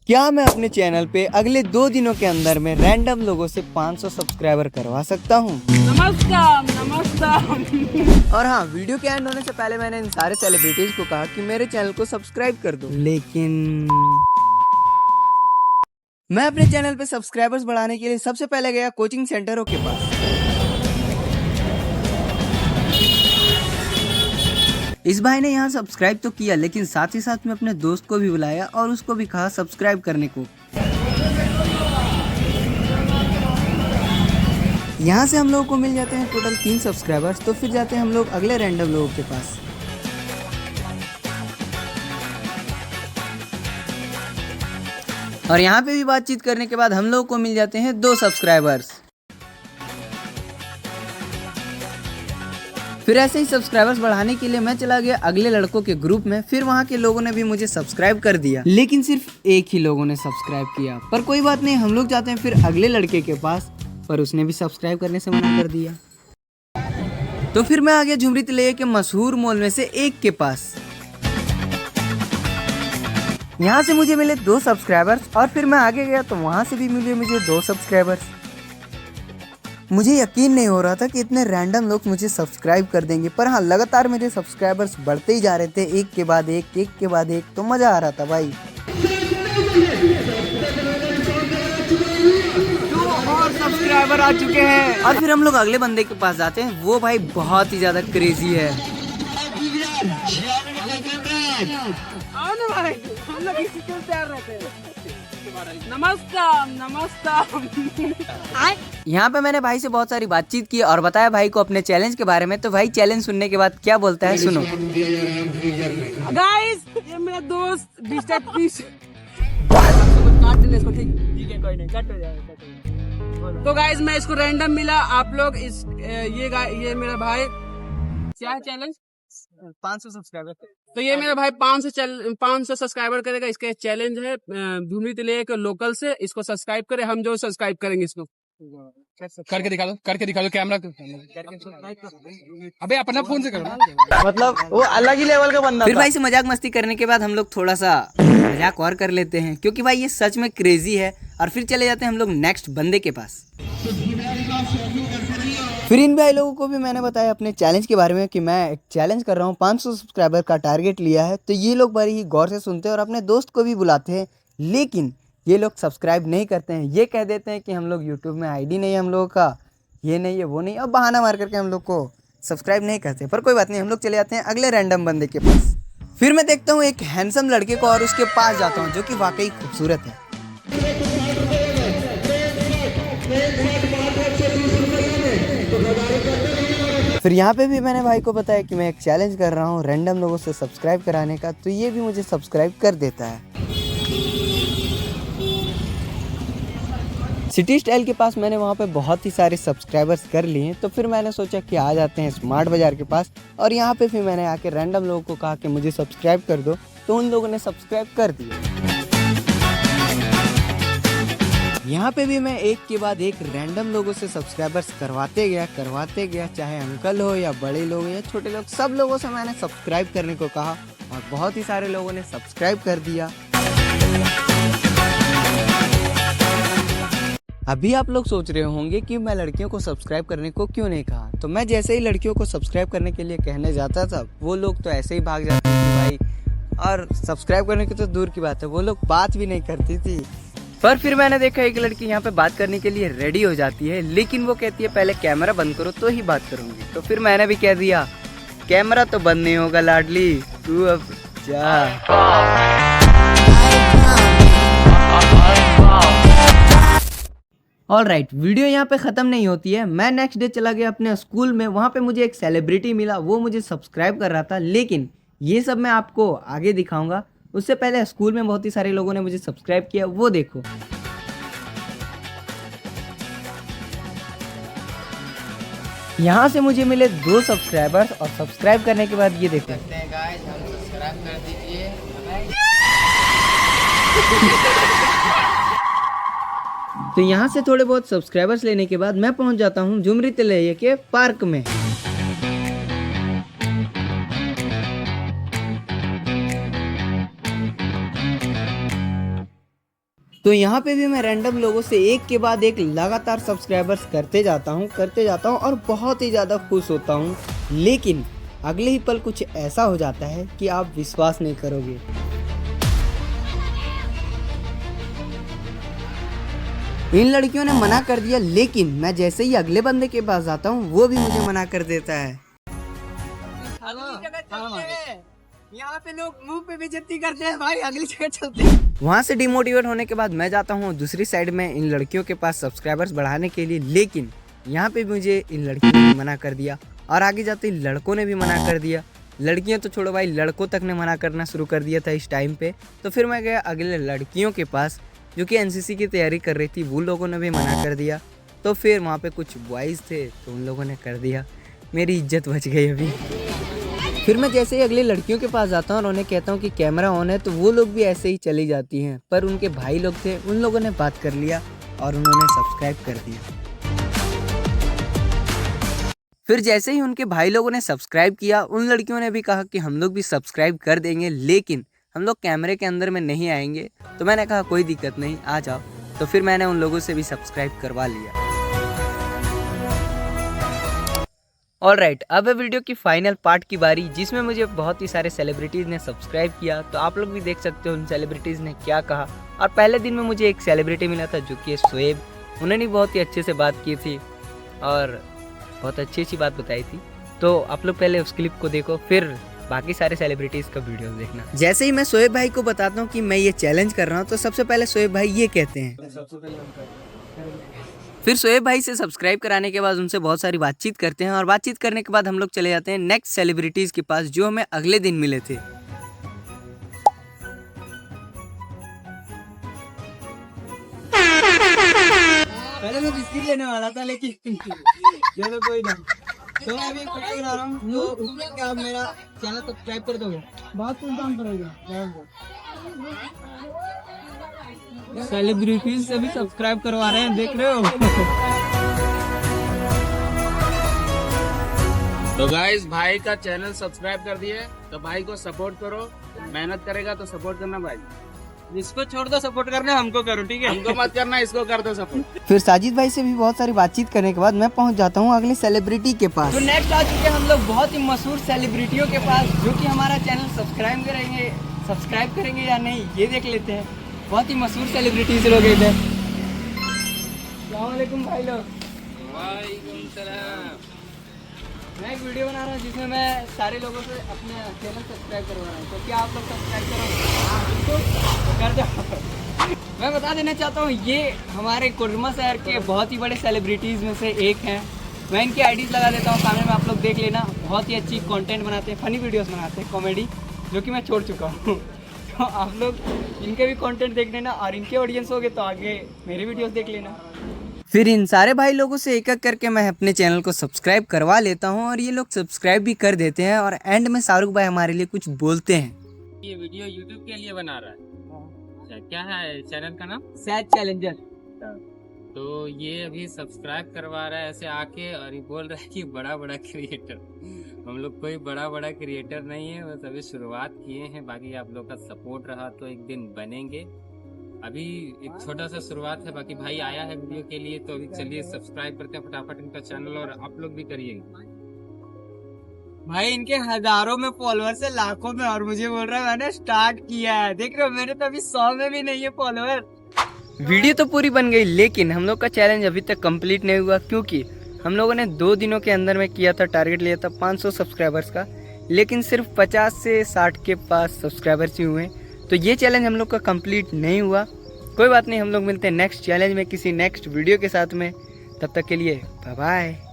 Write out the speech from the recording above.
क्या मैं अपने चैनल पे अगले 2 दिनों के अंदर में रैंडम लोगों से 500 सब्सक्राइबर करवा सकता हूँ? नमस्कार नमस्कार। और हाँ, वीडियो के एंड होने से पहले मैंने इन सारे सेलिब्रिटीज को कहा कि मेरे चैनल को सब्सक्राइब कर दो, लेकिन मैं अपने चैनल पे सब्सक्राइबर्स बढ़ाने के लिए सबसे पहले गया कोचिंग सेंटरों के पास। इस भाई ने यहाँ सब्सक्राइब तो किया, लेकिन साथ ही साथ में अपने दोस्त को भी बुलाया और उसको भी कहा सब्सक्राइब करने को। यहाँ से हम लोगों को मिल जाते हैं टोटल 3 सब्सक्राइबर्स। तो फिर जाते हैं हम लोग अगले रैंडम लोगों के पास। और यहाँ पे भी बातचीत करने के बाद हम लोगों को मिल जाते हैं 2 सब्सक्राइबर्स। फिर ऐसे ही सब्सक्राइबर्स बढ़ाने के लिए मैं चला गया अगले लड़कों के ग्रुप में। फिर वहाँ के लोगों ने भी मुझे सब्सक्राइब कर दिया, लेकिन सिर्फ एक ही लोगों ने सब्सक्राइब किया। पर कोई बात नहीं, हम लोग जाते हैं फिर अगले लड़के के पास, पर उसने भी सब्सक्राइब करने से मना कर दिया। तो फिर मैं आ गया झुमरी तिलैया के मशहूर मॉल में से एक के पास। यहाँ से मुझे मिले 2 सब्सक्राइबर्स और फिर मैं आगे गया तो वहाँ से भी मिले मुझे 2 सब्सक्राइबर्स। मुझे यकीन नहीं हो रहा था कि इतने रैंडम लोग मुझे सब्सक्राइब कर देंगे, पर हाँ, लगातार मेरे सब्सक्राइबर्स बढ़ते ही जा रहे थे, एक के बाद एक, तो मज़ा आ रहा था भाई। 2 और सब्सक्राइबर आ चुके हैं। और फिर हम लोग अगले बंदे के पास जाते हैं। वो भाई बहुत ही ज़्यादा क्रेजी है। हम लोग इसी के तैयार रहते हैं। नमस्कार नमस्कार। यहाँ पे मैंने भाई से बहुत सारी बातचीत की और बताया भाई को अपने चैलेंज के बारे में। तो भाई चैलेंज सुनने के बाद क्या बोलता है, सुनो। गाइस, ये मेरा दोस्त काट देना इसको, ठीक है, कोई नहीं, कट हो जाएगा। तो गाइस, मैं इसको रैंडम मिला। आप लोग ये मेरा भाई, क्या है चैलेंज? 500 सब्सक्राइबर। तो ये मेरा भाई 500 सब्सक्राइबर करेगा। इसका चैलेंज है झुमरी तिलैया के लोकल से। इसको सब्सक्राइब करे, हम जो सब्सक्राइब करेंगे इसको। करके दिखा दो कैमरा। अबे अपना फोन से करो, मतलब वो अलग ही लेवल का बंदा। फिर भाई से मजाक मस्ती करने के बाद हम लोग थोड़ा सा मजाक और कर लेते हैं, क्योंकि भाई ये सच में क्रेजी है। और फिर चले जाते हैं हम लोग नेक्स्ट बंदे के पास। फिर इन भाई लोगों को भी मैंने बताया अपने चैलेंज के बारे में कि मैं एक चैलेंज कर रहा हूँ, 500 सब्सक्राइबर का टारगेट लिया है। तो ये लोग बड़ी ही गौर से सुनते हैं और अपने दोस्त को भी बुलाते हैं, लेकिन ये लोग सब्सक्राइब नहीं करते हैं। ये कह देते हैं कि हम लोग यूट्यूब में आईडी नहीं है हम लोगों का, ये नहीं है वो नहीं, अब बहाना मार करके हम लोग को सब्सक्राइब नहीं करते। पर कोई बात नहीं, हम लोग चले जाते हैं अगले रैंडम बंदे के पास। फिर मैं देखता हूँ एक हैंडसम लड़के को और उसके पास जाता हूँ, जो कि वाकई खूबसूरत है। फिर यहाँ पे भी मैंने भाई को बताया कि मैं एक चैलेंज कर रहा हूँ रैंडम लोगों से सब्सक्राइब कराने का। तो ये भी मुझे सब्सक्राइब कर देता है। सिटी स्टाइल के पास मैंने वहाँ पे बहुत ही सारे सब्सक्राइबर्स कर लिए हैं। तो फिर मैंने सोचा कि आ जाते हैं स्मार्ट बाज़ार के पास, और यहाँ पे फिर मैंने आके रैंडम लोगों को कहा कि मुझे सब्सक्राइब कर दो। तो उन लोगों ने सब्सक्राइब कर दिया। यहाँ पे भी मैं एक के बाद एक रैंडम लोगों से सब्सक्राइबर्स करवाते गया, चाहे अंकल हो या बड़े लोग या छोटे लोग, सब लोगों से मैंने सब्सक्राइब करने को कहा और बहुत ही सारे लोगों ने सब्सक्राइब कर दिया। अभी आप लोग सोच रहे होंगे कि मैं लड़कियों को सब्सक्राइब करने को क्यों नहीं कहा। तो मैं जैसे ही लड़कियों को सब्सक्राइब करने के लिए कहने जाता था, वो लोग तो ऐसे ही भाग जाते थे भाई, और सब्सक्राइब करने की तो दूर की बात है, वो लोग बात भी नहीं करती थी। पर फिर मैंने देखा एक लड़की यहाँ पे बात करने के लिए रेडी हो जाती है, लेकिन वो कहती है पहले कैमरा बंद करो तो ही बात करूंगी। तो फिर मैंने भी कह दिया कैमरा तो बंद नहीं होगा लाडली, तू अब जा। ऑलराइट, वीडियो यहाँ पे ख़त्म नहीं होती है। मैं नेक्स्ट डे चला गया अपने स्कूल में। वहाँ पे मुझे एक सेलिब्रिटी मिला, वो मुझे सब्सक्राइब कर रहा था, लेकिन ये सब मैं आपको आगे दिखाऊंगा। उससे पहले स्कूल में बहुत ही सारे लोगों ने मुझे सब्सक्राइब किया, वो देखो। यहाँ से मुझे मिले 2 सब्सक्राइबर्स, और सब्सक्राइब करने के बाद ये देखो। तो यहाँ से थोड़े बहुत सब्सक्राइबर्स लेने के बाद मैं पहुँच जाता हूँ झुमरी तिलैया के पार्क में। तो यहाँ पे भी मैं रैंडम लोगों से एक के बाद एक लगातार सब्सक्राइबर्स करते जाता हूँ और बहुत ही ज़्यादा खुश होता हूँ। लेकिन अगले ही पल कुछ ऐसा हो जाता है कि आप विश्वास नहीं करोगे। इन लड़कियों ने मना कर दिया, लेकिन मैं जैसे ही अगले बंदे के पास जाता हूँ वो भी मुझे मना कर देता है। यहाँ पे लोग मुंह पे बेइज्जती करते हैं भाई, अगली जगह चलते हैं। वहाँ से डिमोटिवेट होने के बाद मैं जाता हूँ दूसरी साइड में इन लड़कियों के पास सब्सक्राइबर्स बढ़ाने के लिए, लेकिन यहाँ पे मुझे इन लड़कियों ने मना कर दिया और आगे जाते ही लड़कों ने भी मना कर दिया। लड़कियां तो छोड़ो भाई, लड़कों तक ने मना करना शुरू कर दिया था इस टाइम पे। तो फिर मैं गया अगले लड़कियों के पास जो कि एनसीसी की तैयारी कर रही थी, वो लोगों ने भी मना कर दिया। तो फिर वहाँ पे कुछ बॉयज़ थे तो उन लोगों ने कर दिया, मेरी इज्जत बच गई अभी। फिर मैं जैसे ही अगली लड़कियों के पास जाता हूँ और उन्हें कहता हूँ कि कैमरा ऑन है, तो वो लोग भी ऐसे ही चली जाती हैं। पर उनके भाई लोग थे, उन लोगों ने बात कर लिया और उन्होंने सब्सक्राइब कर दिया। फिर जैसे ही उनके भाई लोगों ने सब्सक्राइब किया, उन लड़कियों ने भी कहा कि हम लोग भी सब्सक्राइब कर देंगे, लेकिन हम लोग कैमरे के अंदर में नहीं आएंगे। तो मैंने कहा कोई दिक्कत नहीं, आ जाओ। तो फिर मैंने उन लोगों से भी सब्सक्राइब करवा लिया। ऑलराइट, अब है वीडियो की फाइनल पार्ट की बारी, जिसमें मुझे बहुत ही सारे सेलिब्रिटीज़ ने सब्सक्राइब किया। तो आप लोग भी देख सकते हो उन सेलिब्रिटीज़ ने क्या कहा। और पहले दिन में मुझे एक सेलिब्रिटी मिला था जो कि शोएब, उन्होंने बहुत ही अच्छे से बात की थी और बहुत अच्छी बात बताई थी। तो आप लोग पहले उस क्लिप को देखो, फिर बाकी सारे सेलिब्रिटीज़ का वीडियो देखना। जैसे ही मैं शोएब भाई को बताता हूँ कि मैं ये चैलेंज कर रहा हूँ, तो सबसे पहले शोएब भाई ये कहते हैं। फिर शोएब भाई से सब्सक्राइब कराने के बाद उनसे बहुत सारी बातचीत करते हैं और बातचीत करने के बाद हम लोग चले जाते हैं नेक्स्ट सेलिब्रिटीज़ के पास जो हमें अगले दिन मिले थे। पहले मैं बिस्किट लेने वाला था, लेकिन चलो कोई ना। तो मैं अभी वीडियो बना रहा हूँ, तो उसमें क्या आप मेरा चैनल सब्सक्राइब कर दोगे? बहुत कुछ काम करोगे। सेलिब्रिटीज से भी सब्सक्राइब करवा रहे हैं, देख रहे हो। तो गाइस, भाई का चैनल सब्सक्राइब कर दिए, तो भाई को सपोर्ट करो। मेहनत करेगा तो सपोर्ट करना भाई। इसको छोड़ दो सपोर्ट करना, हमको करो, ठीक है? हमको मत करना, इसको कर दो सपोर्ट। फिर साजिद भाई से भी बहुत सारी बातचीत करने के बाद मैं पहुंच जाता हूं अगले सेलिब्रिटी के पास। तो नेक्स्ट आ चुके हैं हम लोग बहुत ही मशहूर सेलिब्रिटियों के पास, जो कि हमारा चैनल सब्सक्राइब करेंगे या नहीं, ये देख लेते हैं। बहुत ही मशहूर सेलिब्रिटीज लोग इधर। अस्सलाम वालेकुम भाई लोग। वालेकुम सलाम। मैं एक वीडियो बना रहा हूँ जिसमें मैं सारे लोगों से अपने चैनल सब्सक्राइब करवा रहा हूँ। तो क्या आप लोग सब्सक्राइब करोगे? कर दो। मैं बता देना चाहता हूँ, ये हमारे कोडरमा शहर के बहुत ही बड़े सेलिब्रिटीज़ में से एक हैं। मैं इनकी आईडीज़ लगा देता हूँ सामने में, आप लोग देख लेना। बहुत ही अच्छी कंटेंट बनाते हैं, फ़नी वीडियोस बनाते हैं, कॉमेडी, जो कि मैं छोड़ चुका हूँ। तो आप लोग इनके भी कंटेंट देख लेना और इनके ऑडियंस हो गए तो आगे मेरे वीडियोस देख लेना। फिर इन सारे भाई लोगों से एक एक करके मैं अपने चैनल को सब्सक्राइब करवा लेता हूं और ये लोग सब्सक्राइब भी कर देते हैं। और एंड में शाहरुख भाई हमारे लिए कुछ बोलते हैं। ये वीडियो YouTube के लिए बना रहा है। अच्छा, क्या है चैनल का नाम? सैज चैलेंजर। तो ये अभी सब्सक्राइब करवा रहा है ऐसे आके, और ये बोल रहा है कि बड़ा क्रिएटर। हम लोग कोई बड़ा क्रिएटर नहीं है, बस अभी शुरुआत किए हैं। बाकी आप लोग का सपोर्ट रहा तो एक दिन बनेंगे। अभी एक छोटा सा शुरुआत है, बाकी भाई आया है वीडियो के लिए, तो अभी चलिए सब्सक्राइब करते हैं फटाफट इनका चैनल, और आप लोग भी करिएगा। भाई इनके हजारों में फॉलोअर्स है, लाखों में, और मुझे बोल रहा है मैंने स्टार्ट किया है। देख रहे हो, मेरे तो अभी 100 में भी नहीं है फॉलोअर। वीडियो तो पूरी बन गई, लेकिन हम लोग का चैलेंज अभी तक कंप्लीट नहीं हुआ, क्योंकि हम लोगों ने 2 दिनों के अंदर में किया था, टारगेट लिया था 500 सब्सक्राइबर्स का, लेकिन सिर्फ 50 से 60 के पास सब्सक्राइबर्स ही हुए। तो ये चैलेंज हम लोग का कंप्लीट नहीं हुआ। कोई बात नहीं, हम लोग मिलते हैं नेक्स्ट चैलेंज में किसी नेक्स्ट वीडियो के साथ में। तब तक के लिए बाय बाय।